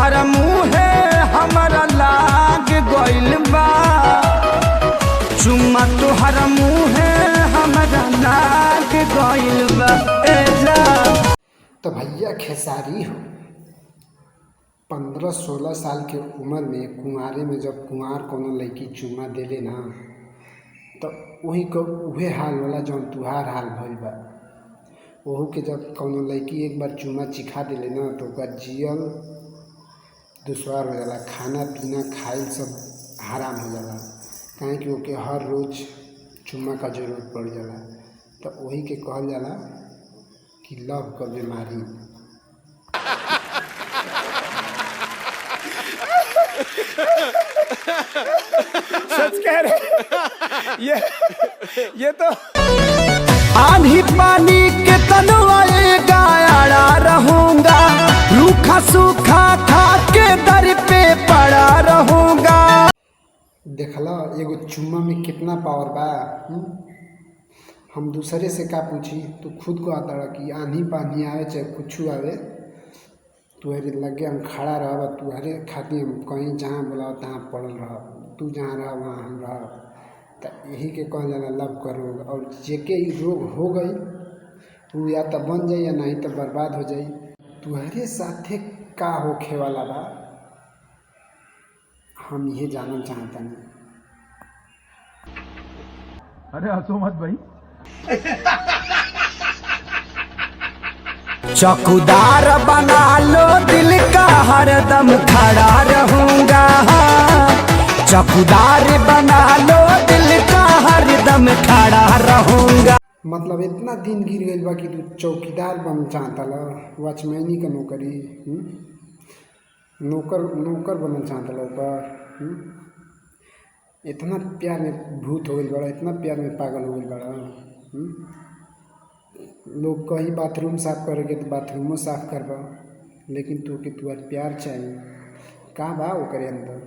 तुहरा मुँहे हमारा लाग गइल बा, चुम्मा तुहरा मुँहे हमारा लाग गइल बा। तो भैया खेसारी हो 15-16 साल के उम्र में कुंवारे में जब कुंवार कोनो लड़की चुम्मा देले ना तो वही को उहे हाल वाला जौन तुहार हाल भइल बा। वहू के जब कोनो लड़की एक बार चुम्मा चिखा देले ना तो ओकर जियल दुश्वार हो जाला, खाना पीना खाइल सब हराम हो जाला, काहे कि ओके हर रोज चुम्मा का जरूरत पड़ जाला। तो वही के कहल जाला कि लव का बीमारी। सच कह रहे ये तो आंधी पानी के तनवाएगा आड़ा रहूंगा, रूखा सूखा खा के दर पे पड़ा रहूंगा। देखला एगो चुम्मा में कितना पावर बा। हम दूसरे से का पूछी, तू खुद को आता रहा कि आंधी पानी आवे चाहे कुछ आवे तुहरे लगे हम खड़ा रह, तुहरे खातिर हम कहीं जहाँ बुलाओ तहाँ पड़ल रह, तू जहाँ रह वहाँ हम रह। तो यही के कहल जाला लव का रोग। और जेके रोग हो गई वो या तो बन जाए या नहीं तो बर्बाद हो जाए। तुहरे साथे का होखे वाला बा हम ये जानना चाहता नहीं। अरे हंसो मत भाई। चौकीदार बना लो दिल का हरदम खड़ा रहूंगा, चौकीदार बना लो दिल का हरदम खड़ा रहूंगा। मतलब इतना दिन गिर गई बा कि तू चौकीदार बन चाहता ला, वॉचमैनी का नौकरी, नौकर बनना चाहता ला ऊपर। इतना प्यार में भूत हो गई बड़ा, इतना प्यार में पागल हो गई बड़ा। लोग कहीं बाथरूम साफ करेंगे तो बाथरूमों साफ करबा, लेकिन तू के तुहार प्यार चाहिए का बा ओकरे अंदर।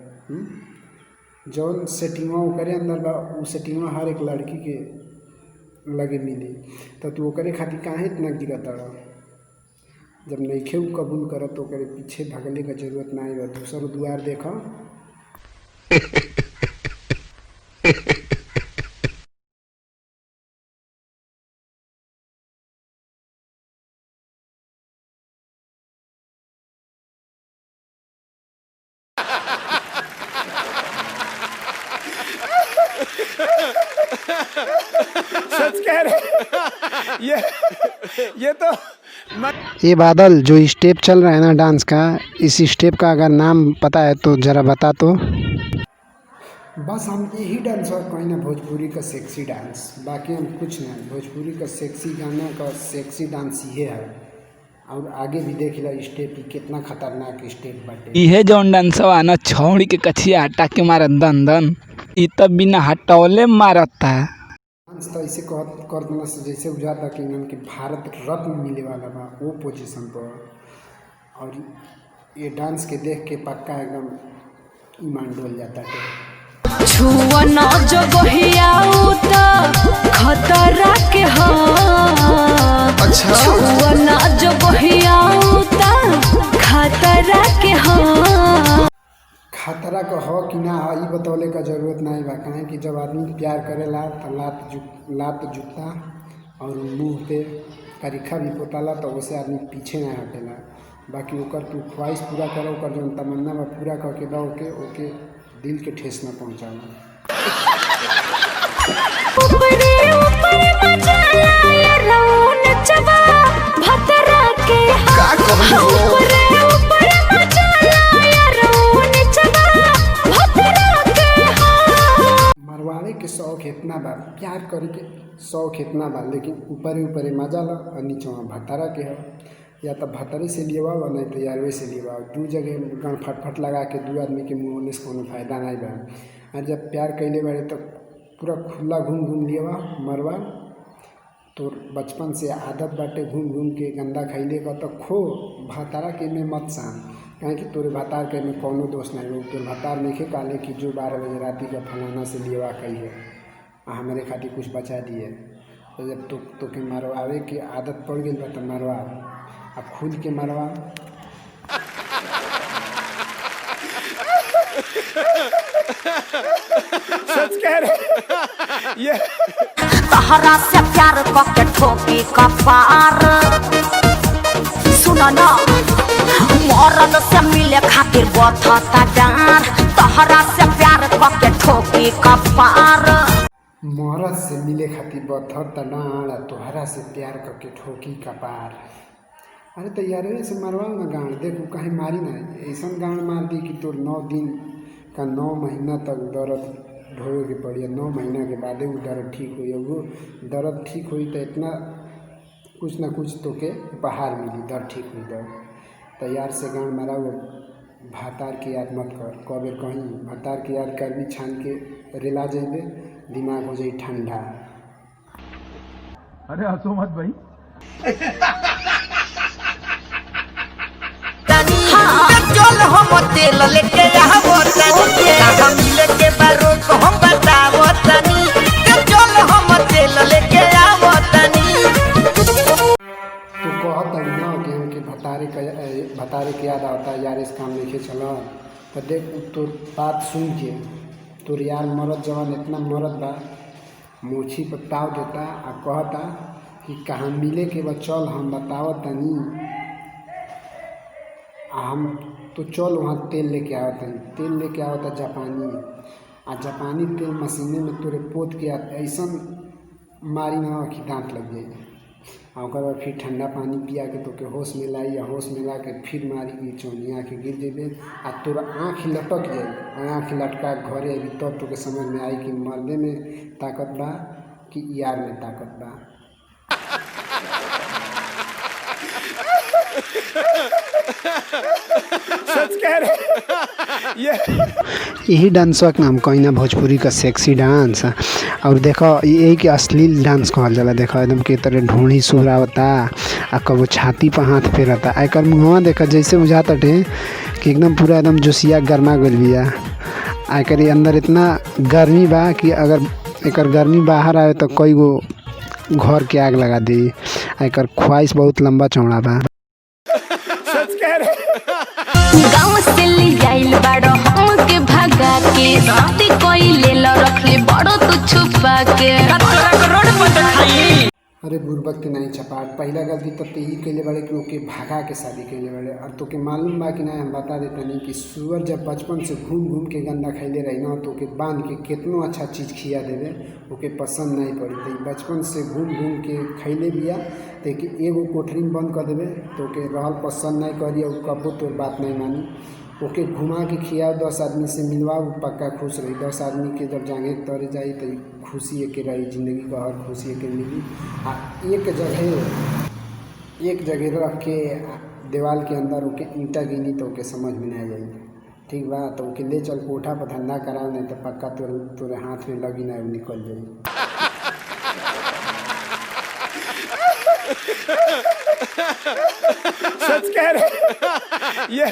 जौन सेटिंगवा ओकरे अंदर बा उ सेटिंगवा हर एक लड़की के लगे मिली, तो तू ओकरे खातिर काहे इतना गिरत रह। जब नइखे उ कबूल करत तो ओकरे पीछे भागले का जरूरत नहीं बा, दूसरा दुआर देखा। सच कह रहे ये तो ये बादल जो स्टेप चल रहा है ना डांस का, इस स्टेप का अगर नाम पता है तो ज़रा बता। तो बस हम यही डांस और कहीं ना भोजपुरी का सेक्सी डांस, बाकी हम कुछ नहीं। भोजपुरी का सेक्सी गाना का सेक्सी डांस ये है। और आगे भी देख ला स्टेप कितना खतरनाक स्टेप बाटे। इहे जौन डांसवा ना छौड़ी के कछिया हटा के मारत दन दन, इ तब बिना हटौले मारता। डांस तो ऐसे कर देना से जैसे बुझाता कि इनके भारत रत्न मिले वाला बा वो पोजीशन पर। और ये डांस के देख के पक्का एकदम ईमान डोल जाता है। छुआ ना जो बहिया उता खतरा के हो। अच्छा छुआ ना जो बहिया उता खतरा के हो। खतरा का हो कि ना हो ये बतौले का जरूरत नहीं बा, काहे कि जब आदमी प्यार करेला तो लात जूता और मुंह पे करिखा भी पोताला तो उसे आदमी पीछे नहीं हटेला। बाकी ओकर तू ख्वाहिश पूरा करो, ओकर जो तमन्ना बा पूरा करके दो ओके दिल के ठेस न पहुँचाओ। मरवाड़े के शौक इतना बा, प्यार करे के शौक इतना बा, लेकिन ऊपरे मजा ला और नीचे भतारा के हो। या तो भतरे से लिएवा और नहीं तो यारवे से लिएवा। दू जगह गण फटफट लगा के दू आदमी के मुँह होने से कोनो फायदा नहीं बा। और जब प्यार कैले बारे तो पूरा खुला घूम लिएवा मरवा। तो बचपन से आदत बाटे घूम के गंदा खैले का तो खो भतारा के में मत सान, कहें कि तोरे भतार के में कोनो दोष नहीं हो। तोरे भतार नहीं काले कि जो 12 बजे राती का फलाना से लिएवा कहिए हमारे खातिर कुछ बचा दिए। तो जब तो के मरवावे की आदत पड़ गई बा तो मरवा, अब खुद के मरवा। सच कह रहे ये तहरा से प्यार करके ठोकी कपार सुनो ना मरद से मिले खातिर बथता डार तहरा से प्यार करके ठोकी कपार मरद से मिले खातिर बथता डार तोहरा से प्यार करके ठोकी कपार। अरे तो यार से मरवाओ ना गाँव देखो कहीं मारी ना ऐसा गाँव मार दी कि तोर 9 दिन का 9 महीना तक दर्द ढोए के पड़ी 9 महीना के बाद वो दर्द ठीक हुई वो दर्द ठीक हुई तो इतना कुछ ना कुछ तो के उपहार मिली दर्द ठीक हुई दर्द तैयार से गाँव मारा वो भातार की याद मत कर कबे कहीं भातार की याद कर भी छान के रेला जाइबे दिमाग हो जाए ठंडा। अरे हंसो मत भाई। चल हम तेल लेके आवो तनी हम लेके बारो को हम बतावो तनी चल हम तेल लेके आवो तनी तो कहत ना कि हमके भतारे के याद आता यार इस काम लेके चला तो देख तो बात सुन के तोर यार मरद जवान इतना मरद बा मोछी पर ताव देता आ कहता कि कहाँ मिले के बा चल हम बतावो तनी हम तो चल वहाँ तेल लेके आवता तेल लेके आवता जापानी आ जापानी तेल मशीने में तोरे पोत के ऐसा मारी ना कि दांत लग जाए आ ओकर बाद फिर ठंडा पानी पिया के तो के होश में लाई या होश में ला के फिर मारी की चौनिया के गिर जेबे आ तोरा आँख लटक जाए आँख लटका घरे अभी तब तो के समझ में आई कि मर्दे में ताकत बा कि यार में ताकत बा। सच कह रहे ये यही डांसवा के नाम कहीं ना भोजपुरी का सेक्सी डांस और देखो यही के अश्लील डांस कहल जाला। देखो एकदम के तरह ढोड़ी सुहरावता आ कबो छाती पर हाथ फेरता एकर मुँहवा देखा जैसे बुझाता टे कि एकदम पूरा एकदम जोशिया गर्मा गइल बिया। एकर अंदर इतना गर्मी बा कि अगर एकर गर्मी बाहर आए तो कई गो घर के आग लगा दी। एकर ख्वाहिश बहुत लंबा चौड़ा बा। सच कह रहे गाँव से ले जाइल बाड़ो हमके भगा के शादी कोई ले लो रखले बड़ो तू छुपा के रोड पर दिखाई। अरे बुर्बक के नहीं चपाट पहला गलती तब तो यही कैले बड़े कि ओके भागा के शादी कैले बड़े और तो के मालूम बा कि नहीं हम बता देते नहीं कि सुअर जब बचपन से घूम घूम के गंदा खैले रही ना तो ओके बांध के कितनो अच्छा चीज़ खिया देवे ओके पसंद नहीं पड़ी तो बचपन से घूम घूम के खैले बिया तो कि एगो कोठरी में बंद कर देवे तो ओके रहल पसंद नहीं करी और कबो तो बात नहीं मानी ओके घुमा के खियाओ 10 आदमी से मिलवाओ पक्का खुश रही। 10 आदमी के जब जांगे तरे जाई तो खुशी के रही जिंदगी का हर खुशी के मिली आ एक जगह रख के दीवार के अंदर ओके ईंटा गिनी तो ओके समझ में नहीं आई ठीक बा तो ओके ले चल कोठा पर धंधा कराओ नहीं तो पक्का तोरे हाथ में लगी ना निकल जाई। सच कह रहे ये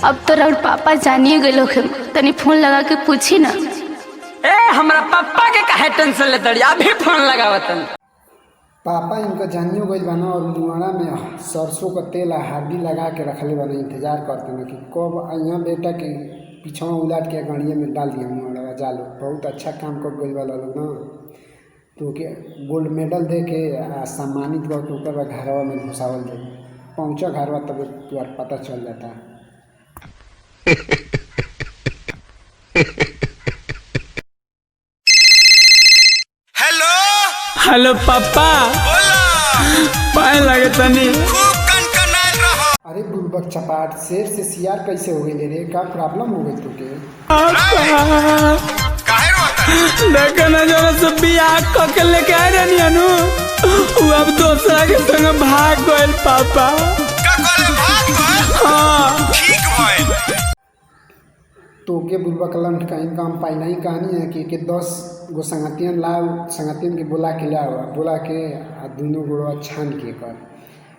अब तो राउर पापा जानिए गए लोग तनी फोन लगा के पूछी ना। ए हमरा पापा के काहे टेंशन लेत रही अभी फोन लगावतन। पापा इनका जानियो गई बना और मुआड़ा में सरसों का तेल हल्दी लगा के रखले बना इंतजार करते ना कि कब यहाँ बेटा के पीछा उलाट के गाड़िया में डाल दिया मुआड़ा जालो बहुत अच्छा काम कर गई वाला लोग ना तो के गोल्ड मेडल दे के सम्मानित करके ऊपर घरवा में घुसावल जाए पहुँचा घरवा तब तुआर पता चल जाता। हेलो हेलो पापा पाए लगे तनी खूब कनकनाए रहो। अरे बुर्बक चपाट शेर से सियार कैसे हो गई रे का प्रॉब्लम हो गई तुके? काहे रोता देखो ना जो सब बियाह क के लेके आ रहनी अनु वो अब दूसरा के संग भाग गइल पापा। का कहले भाग गए हाँ ठीक भइल तो के बुर्बक लंठ कहीं काम पहला ही कहानी है कि 10 गो संगतियन लाओ संगतियन के बोला के लाओ बोला के दोनों गोड़वा छान के कर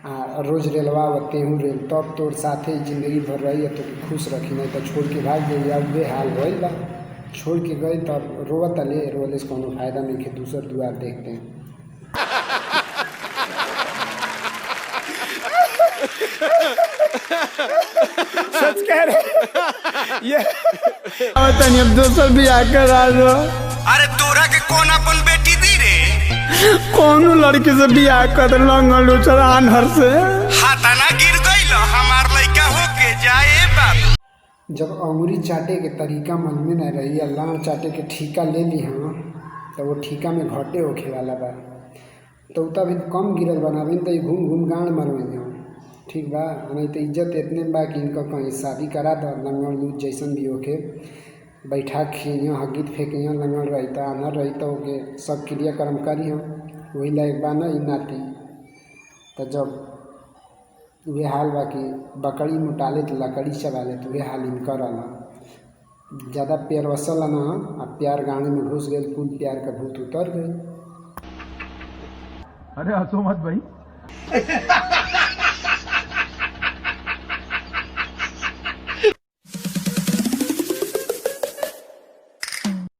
आ रोज रेलवा तेहू रेल तब तोर साथे जिंदगी भर रही है तो खुश रखी नहीं तो छोड़ के भाग गई अब बेहाल भइल बा छोड़ के गई तब रोवत ले रोले से कोनो फायदा नहीं कि दूसर दुआर देखते हैं। सच कह रहे ये तनी अब दोसर बियाह करा दो। अरे तोरा के कौन अपन बेटी दी रे? कौन लड़की से बियाह कर लंगल उचर आनहर से हाथाना गिर गइल हमार लइका होके जाए बाप। जब अंगूरी चाटे के तरीका मन में न रही या लाड़ चाटे के ठीका ले ली हाँ तो वो ठीका में घटे होखे वाला बा। तो तब कम गिरल बनाबी तो घूम घूम गाँड मरवाई हम ठीक बा। नहीं तो इज्जत इतने बा कि इनका कहीं शादी करा दो लंगड़ लूज जैसन भी होके बैठा खिए हगीत फेंकिए लंगड़ रहता आनर रहता होके सब क्रियाक्रम करी हम वही लायक बा ना नाती। तो जब वह हाल बा कि बकरी मुटाले तो लकड़ी चबाले तो वह हाल इनकर रहा। ज़्यादा प्यार वसल ना आ प्यार गाने में घुस गए कुल प्यार का भूत उतर गए। अरे हंसो मत भाई।